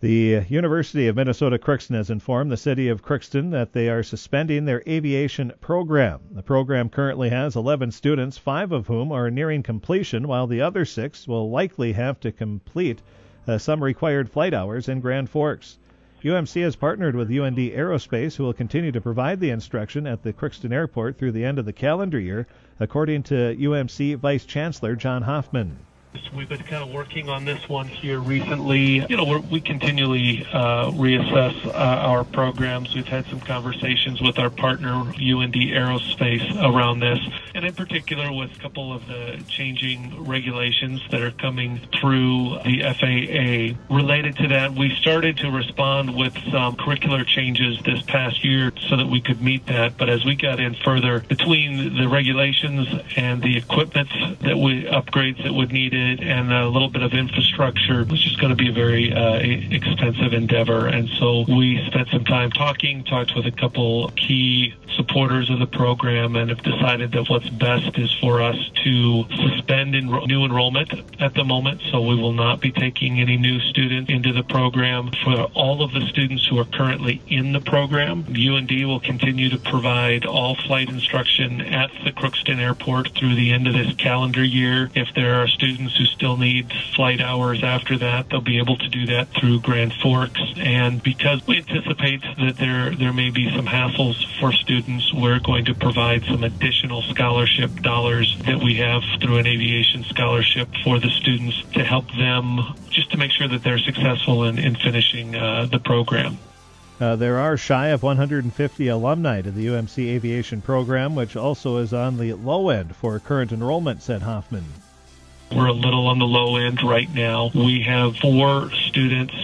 The University of Minnesota Crookston has informed the city of Crookston that they are suspending their aviation program. The program currently has 11 students, 5 of whom are nearing completion, while the other 6 will likely have to complete some required flight hours in Grand Forks. UMC has partnered with UND Aerospace, who will continue to provide the instruction at the Crookston Airport through the end of the calendar year, according to UMC Vice Chancellor John Hoffman. We've been kind of working on this one here recently. We continually reassess our programs. We've had some conversations with our partner, UND Aerospace, around this, and in particular with a couple of the changing regulations that are coming through the FAA. Related to that, we started to respond with some curricular changes this past year so that we could meet that, but as we got in further, between the regulations and the equipment upgrades that would need it, and a little bit of infrastructure, which is going to be a very expensive endeavor. And so we spent some time talked with a couple key supporters of the program, and have decided that what's best is for us to suspend new enrollment at the moment. So we will not be taking any new students into the program. For all of the students who are currently in the program, UND will continue to provide all flight instruction at the Crookston Airport through the end of this calendar year. If there are students who still need flight hours after that, they'll be able to do that through Grand Forks. And because we anticipate that there may be some hassles for students, we're going to provide some additional scholarship dollars that we have through an aviation scholarship for the students to help them, just to make sure that they're successful in finishing the program. There are shy of 150 alumni to the UMC aviation program, which also is on the low end for current enrollment, said Hoffman. We're a little on the low end right now. We have 5 students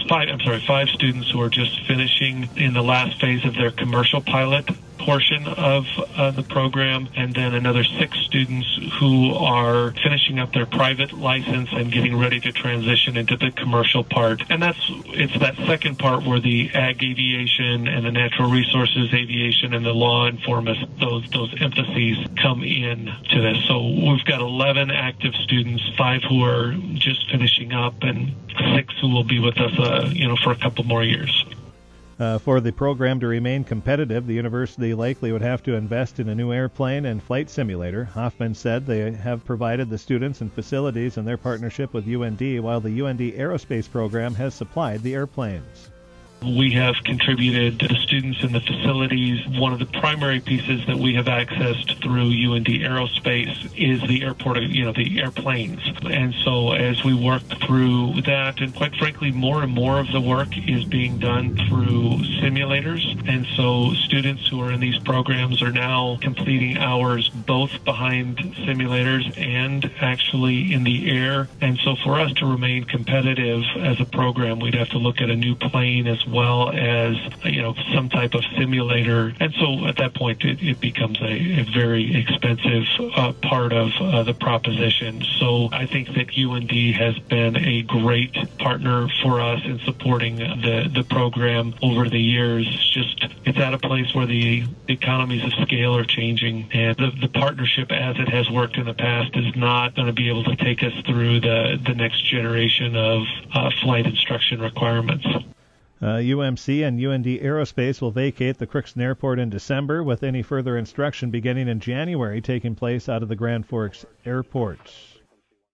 who are just finishing in the last phase of their commercial pilot portion of the program, and then another 6 students who are finishing up their private license and getting ready to transition into the commercial part. And it's that second part where the ag aviation and the natural resources aviation and the law enforcement, those emphases come in to this. So we've got 11 active students, 5 who are just finishing up, and 6 who will be with us for a couple more years. For the program to remain competitive, the university likely would have to invest in a new airplane and flight simulator. Hoffman said they have provided the students and facilities in their partnership with UND, while the UND Aerospace program has supplied the airplanes. We have contributed to the students in the facilities. One of the primary pieces that we have accessed through UND Aerospace is the airport, the airplanes. And so as we work through that, and quite frankly, more and more of the work is being done through simulators. And so students who are in these programs are now completing hours both behind simulators and actually in the air. And so for us to remain competitive as a program, we'd have to look at a new plane as well as some type of simulator, and so at that point it becomes a very expensive part of the proposition. So I think that UND has been a great partner for us in supporting the program over the years. It's at a place where the economies of scale are changing, and the partnership as it has worked in the past is not going to be able to take us through the next generation of flight instruction requirements. UMC and UND Aerospace will vacate the Crookston Airport in December, with any further instruction beginning in January taking place out of the Grand Forks Airport.